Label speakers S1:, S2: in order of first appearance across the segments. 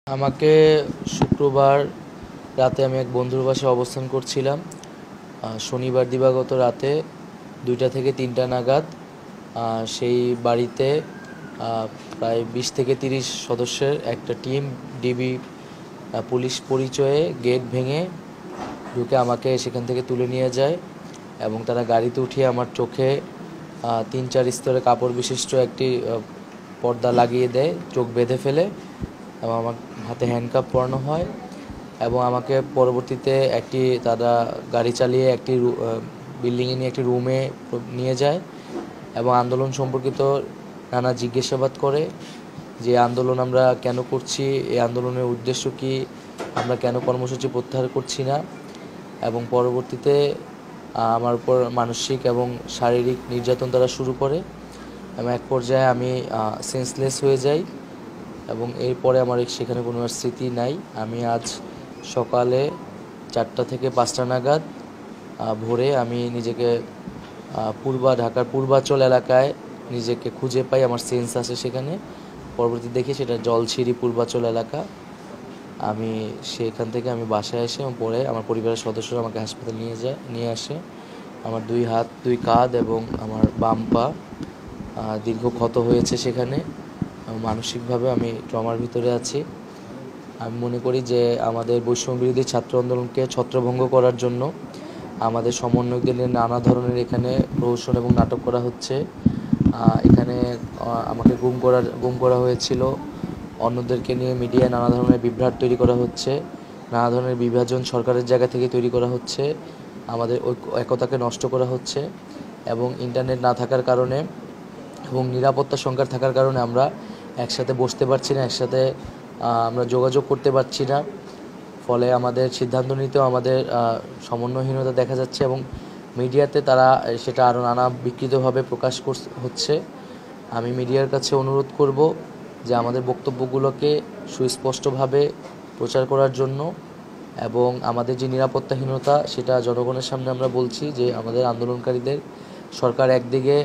S1: আমাকে শুক্রবার রাতে আমি এক বন্ধুর বাসায় অবস্থান করছিলাম। শনিবার দিবাগত রাতে 2টা থেকে 3টা নাগাদ সেই বাড়িতে প্রায় 20 থেকে 30 সদস্যের একটা টিম ডিবি পুলিশ পরিচয়ে গেট ভেঙে ঢুকে আমাকে সেখান থেকে তুলে নিয়ে যায় এবং তারা গাড়িতে উঠিয়ে আমার চোখে 3-4 স্তরে কাপড় বিশিষ্ট একটি পর্দা লাগিয়ে দেয়, চোখ বেঁধে ফেলে এবং আমার হাতে হ্যান্ডকাপ পরানো হয় এবং আমাকে পরবর্তীতে তারা গাড়ি চালিয়ে একটি বিল্ডিংয়ে নিয়ে একটি রুমে নিয়ে যায় এবং আন্দোলন সম্পর্কিত নানা জিজ্ঞাসাবাদ করে যে আন্দোলন আমরা কেন করছি, এই আন্দোলনের উদ্দেশ্য কী, আমরা কেন কর্মসূচি প্রত্যাহার করছি না, এবং পরবর্তীতে আমার উপর মানসিক এবং শারীরিক নির্যাতন তারা শুরু করে এবং এক পর্যায়ে আমি সেন্সলেস হয়ে যাই এবং এরপরে আমার সেখানে কোনো আর স্মৃতি নাই। আমি আজ সকালে 4টা থেকে 5টা নাগাদ ভোরে আমি নিজেকে ঢাকার পূর্বাচল এলাকায় নিজেকে খুঁজে পাই, আমার সেন্স আসে সেখানে। পরবর্তী দেখি সেটা জলছিরি পূর্বাচল এলাকা। আমি সেখান থেকে বাসায় এসে এবং পরে আমার পরিবারের সদস্যরা আমাকে হাসপাতালে নিয়ে আসে। আমার 2 হাত 2 কাঁধ এবং আমার বাম পা দীর্ঘ ক্ষত হয়েছে সেখানে। মানসিকভাবে আমি ট্রমার ভিতরে আছি। আমি মনে করি যে আমাদের বৈষম্য বিরোধী ছাত্র আন্দোলনকে ছত্রভঙ্গ করার জন্য আমাদের সমন্বয়কদের নিয়ে নানা ধরনের এখানে প্রহসন এবং নাটক করা হচ্ছে। এখানে আমাকে গুম করা হয়েছিল, অন্যদেরকে নিয়ে মিডিয়ায় নানা ধরনের বিভ্রাট তৈরি করা হচ্ছে, নানা ধরনের বিভাজন সরকারের জায়গা থেকে তৈরি করা হচ্ছে, আমাদের একতাকে নষ্ট করা হচ্ছে এবং ইন্টারনেট না থাকার কারণে এবং নিরাপত্তা সংকট থাকার কারণে আমরা একসাথে বসতে পারছি না, একসাথে আমরা যোগাযোগ করতে পারছি না। ফলে আমাদের সিদ্ধান্ত নিতেও আমাদের সমন্বয়হীনতা দেখা যাচ্ছে এবং মিডিয়াতে তারা সেটা আরও নানা বিকৃতভাবে প্রকাশ হচ্ছে। আমি মিডিয়ার কাছে অনুরোধ করব যে আমাদের বক্তব্যগুলোকে সুস্পষ্টভাবে প্রচার করার জন্য এবং আমাদের যে নিরাপত্তাহীনতা সেটা জনগণের সামনে আমরা বলছি যে আমাদের আন্দোলনকারীদের সরকার একদিকে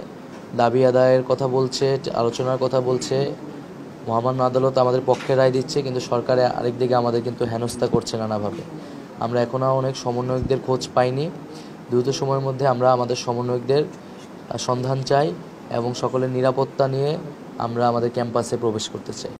S1: দাবি আদায়ের কথা বলছে, আলোচনার কথা বলছে, মহামান্য আদালত আমাদের পক্ষে রায় দিচ্ছে, কিন্তু সরকার আরেকদিকে আমাদের কিন্তু হেনস্থা করছে নানাভাবে। আমরা এখনও অনেক সমন্বয়কদের খোঁজ পাইনি। দ্রুত সময়ের মধ্যে আমরা আমাদের সমন্বয়কদের সন্ধান চাই এবং সকলের নিরাপত্তা নিয়ে আমরা আমাদের ক্যাম্পাসে প্রবেশ করতে চাই।